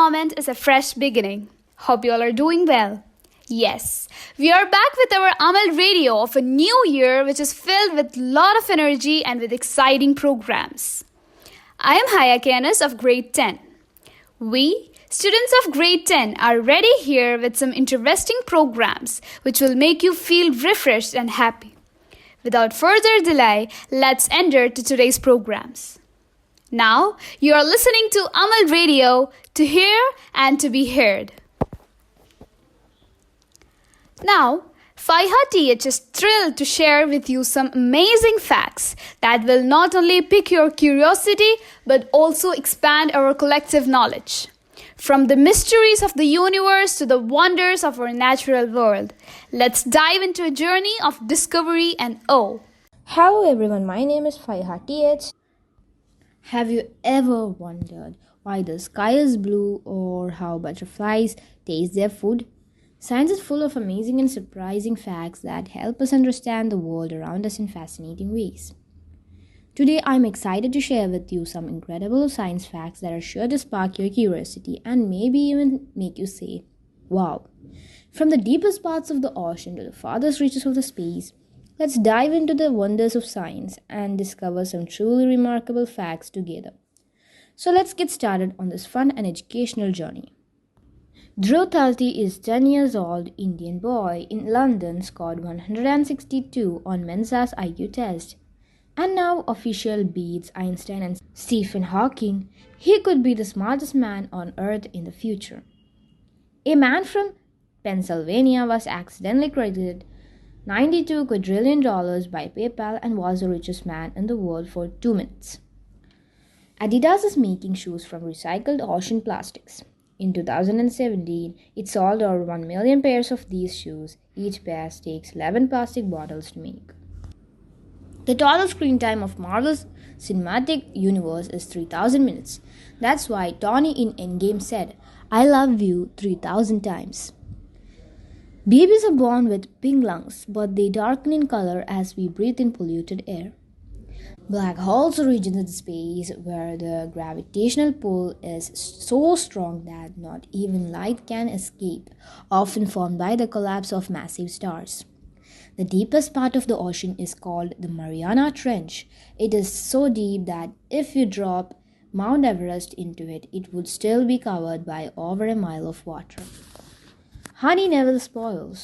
moment is a fresh beginning. Hope you all are doing well. Yes, we are back with our Amal Radio of a new year which is filled with lot of energy and with exciting programs. I am Haya Kanis of grade 10. We, students of grade 10, are ready here with some interesting programs which will make you feel refreshed and happy. Without further delay, let's enter to today's programs. Now, you are listening to Amal Radio, to hear and to be heard. Now, Faiha TH is thrilled to share with you some amazing facts that will not only pique your curiosity but also expand our collective knowledge. From the mysteries of the universe to the wonders of our natural world, let's dive into a journey of discovery and awe. Hello everyone, my name is Faiha TH. Have you ever wondered why the sky is blue or how butterflies taste their food? Science is full of amazing and surprising facts that help us understand the world around us in fascinating ways. Today, I'm excited to share with you some incredible science facts that are sure to spark your curiosity and maybe even make you say, wow. From the deepest parts of the ocean to the farthest reaches of the space, let's dive into the wonders of science and discover some truly remarkable facts together. So let's get started on this fun and educational journey. Dhruv Thalti is 10 years old Indian boy in London scored 162 on Mensa's IQ test. And now official beats Einstein and Stephen Hawking. He could be the smartest man on earth in the future. A man from Pennsylvania was accidentally credited $92 quadrillion by PayPal and was the richest man in the world for 2 minutes. Adidas is making shoes from recycled ocean plastics. In 2017, it sold over 1 million pairs of these shoes. Each pair takes 11 plastic bottles to make. The total screen time of Marvel's cinematic universe is 3,000 minutes. That's why Tony in Endgame said, "I love you 3,000 times." Babies are born with pink lungs, but they darken in color as we breathe in polluted air. Black holes are regions in space where the gravitational pull is so strong that not even light can escape, often formed by the collapse of massive stars. The deepest part of the ocean is called the Mariana Trench. It is so deep that if you drop Mount Everest into it, it would still be covered by over a mile of water. Honey never spoils.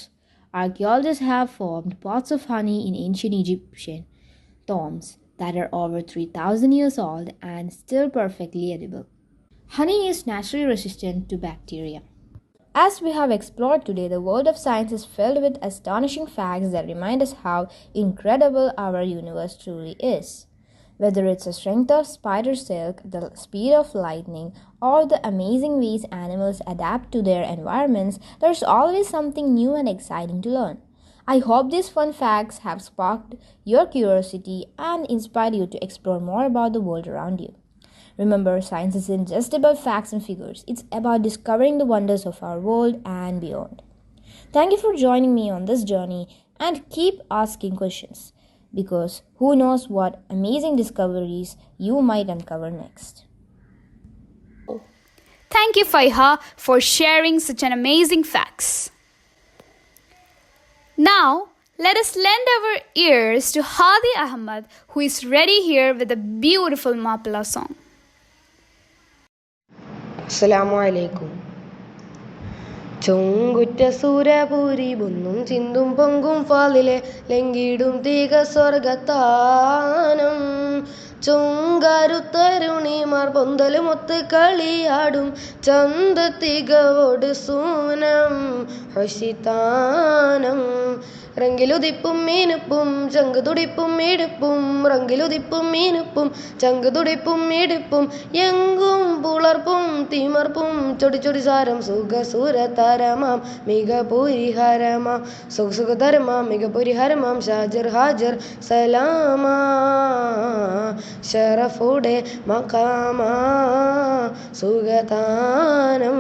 Archaeologists have found pots of honey in ancient Egyptian tombs that are over 3,000 years old and still perfectly edible. Honey is naturally resistant to bacteria. As we have explored today, the world of science is filled with astonishing facts that remind us how incredible our universe truly is. Whether it's the strength of spider silk, the speed of lightning, or the amazing ways animals adapt to their environments, there's always something new and exciting to learn. I hope these fun facts have sparked your curiosity and inspired you to explore more about the world around you. Remember, science isn't just about facts and figures, it's about discovering the wonders of our world and beyond. Thank you for joining me on this journey and keep asking questions, because who knows what amazing discoveries you might uncover next. Thank you, Faiha, for sharing such an amazing facts. Now, let us lend our ears to Hadi Ahmad, who is ready here with a beautiful Mapla song. Assalamu alaikum. ചൊങ്കുറ്റ സൂര്യപൂരി ബുന്നും ചിന്തും പൊങ്കും ഫാലിലെ ലംഘിടും തീക സ്വർഗത്താനം ചൊങ്കാരുത്തരുണിമാർ പൊന്തലുമൊത്ത് കളിയാടും ചന്തത്തികവോട് സൂനം ഹൊഷിത്താനം റങ്കിലുദിപ്പും മീനുപ്പും ചങ്ക് തുടിപ്പും ഇടുപ്പും റങ്കിലുദിപ്പും മീനുപ്പും ചങ്ക് തുടിപ്പും ഇടുപ്പും എങ്കും പുളർപ്പും തിമർപ്പും ചൊടി ചൊടി സാരം സുഖസുരതരമാം മിക പുരിഹരമാം സുഖസുഖതരമാം മിക പുരിഹരമാം ഷാജർ ഹാജർ സലാമാ ഷറഫുടെ മഖാമാ സുഖതാനം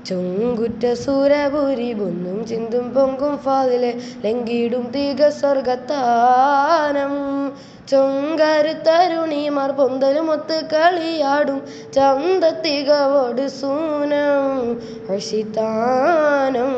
ചൊങ്കുറ്റ സൂരപുരി ബുന്നും ചിന്തും പൊങ്കും ഫാദിലെ ലംഘിടും തീക സ്വർഗത്താനം ചൊങ്കരുത്തരുണിമാർ പൊന്തലുമൊത്ത് കളിയാടും ചന്തത്തികവോട് സൂനം ഹസിതാനം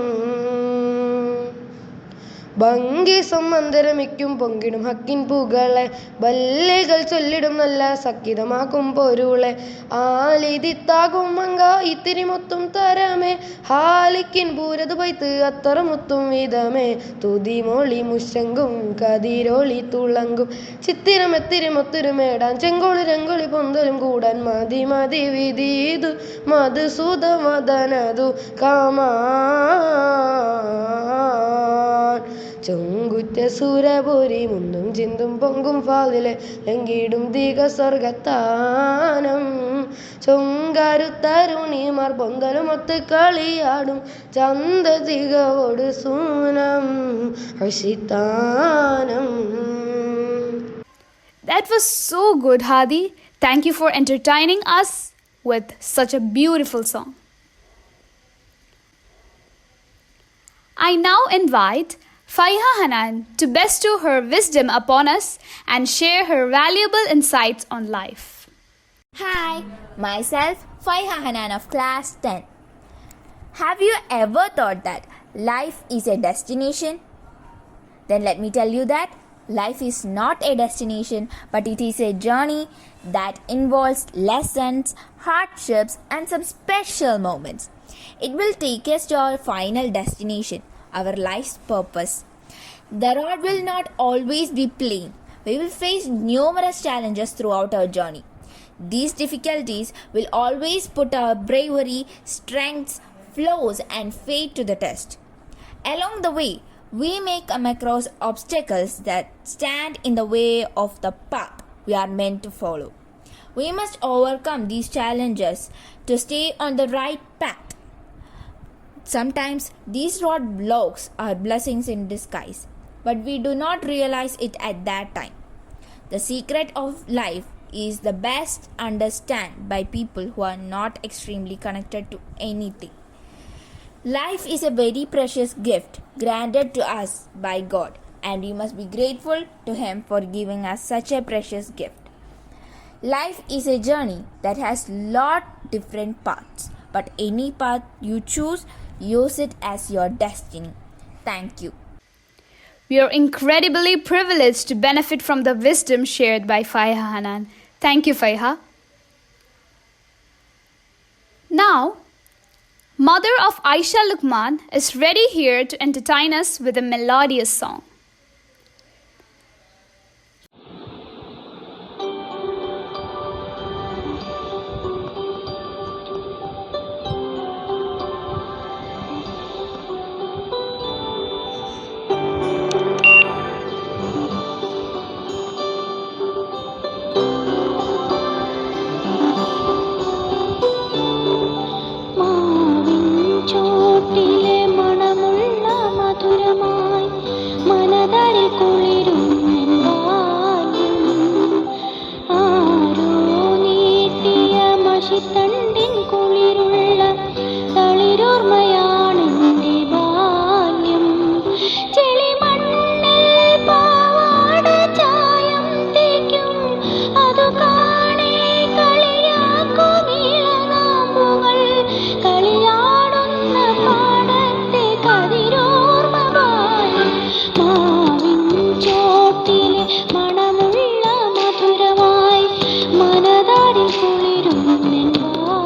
ഭംഗിസം മന്ദിരമിക്കും പൊങ്കിടും ഹക്കിൻ പുകളെ ബല്ലികൾ ചൊല്ലിടും നല്ല സക്കിതമാക്കും പൊരുളെ ആലിതിത്താകും മങ്ക ഇത്തിരി മൊത്തും തരമേ ഹാലിക്കിൻ പൂരത് Pyth അത്തറ മുത്തും വിധമേ തുതിമൊളി മുശങ്കും കതിരൊളി തുളങ്കും ചിത്തിരം എത്തിരി മൊത്തിരു മേടാൻ ചെങ്കോളി രംഗൊളി പൊന്തലും കൂടാൻ മതി മതി വിധീതു മധുസൂദ മദനതു Cama ചൊങ്കുറ്റ സൂരപുരി മുന്നും ചിന്തും പൊങ്കും ഫാലിലെ ലങ്കിടും ദീക സ്വർഗത്താനം ചൊങ്കരുത്തരുണിമാർ പൊന്തലുമൊത്ത് കളിയാടും ചന്തതികവോട് സൂനം ഹസിതാനം. That was so good, Hadi. Thank you for entertaining us with such a beautiful song. I now invite Faiha Hanan to bestow her wisdom upon us and share her valuable insights on life. Hi, myself Faiha Hanan of class 10. Have you ever thought that life is a destination? Then let me tell you that life is not a destination, but it is a journey that involves lessons, hardships, and some special moments. It will take us to our final destination, our life's purpose. The road will not always be plain. We will face numerous challenges throughout our journey. These difficulties will always put our bravery, strengths, flaws, and faith to the test. Along the way, we may come across obstacles that stand in the way of the path we are meant to follow. We must overcome these challenges to stay on the right path. Sometimes these roadblocks are blessings in disguise, but we do not realize it at that time. The secret of life is the best understood by people who are not extremely connected to anything. Life is a very precious gift granted to us by God, and we must be grateful to Him for giving us such a precious gift. Life is a journey that has lot different paths, but any path you choose, use it as your destiny. Thank you. We are incredibly privileged to benefit from the wisdom shared by Faiha Hanan. Thank you, Faiha. Now, mother of Aisha Luqman is ready here to entertain us with a melodious song. ചോട്ടിലെ മണമുള്ള മധുരമായി മനതരിൽ കുളിരും ബാല്യം ആരോ നീട്ടിയ മഷിത്തണ്ടിൻ കുളിരുള്ള തളിരോർമ്മയാണെൻ്റെ ബാല്യം ചെളിമണ്ണിൽ പാവാട ചായം തേക്കും അതു കാണേ കളിയാക്കും നീളനാമ്പുകൾ കളിയാടുന്ന പാടത്തെ കതിരോർമ്മമായി മാവിൻ ചോട്ടിലെ മണമുള്ള മധുരമായി മനതാരിൽ കുളിരും നെൻവാ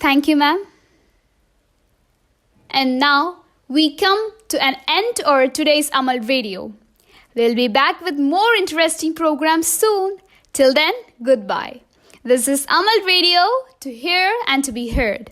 Thank you, ma'am. And now we come to an end to our today's Amal Radio. We'll be back with more interesting programs soon. Till then, goodbye. This is Amal Radio, to hear and to be heard.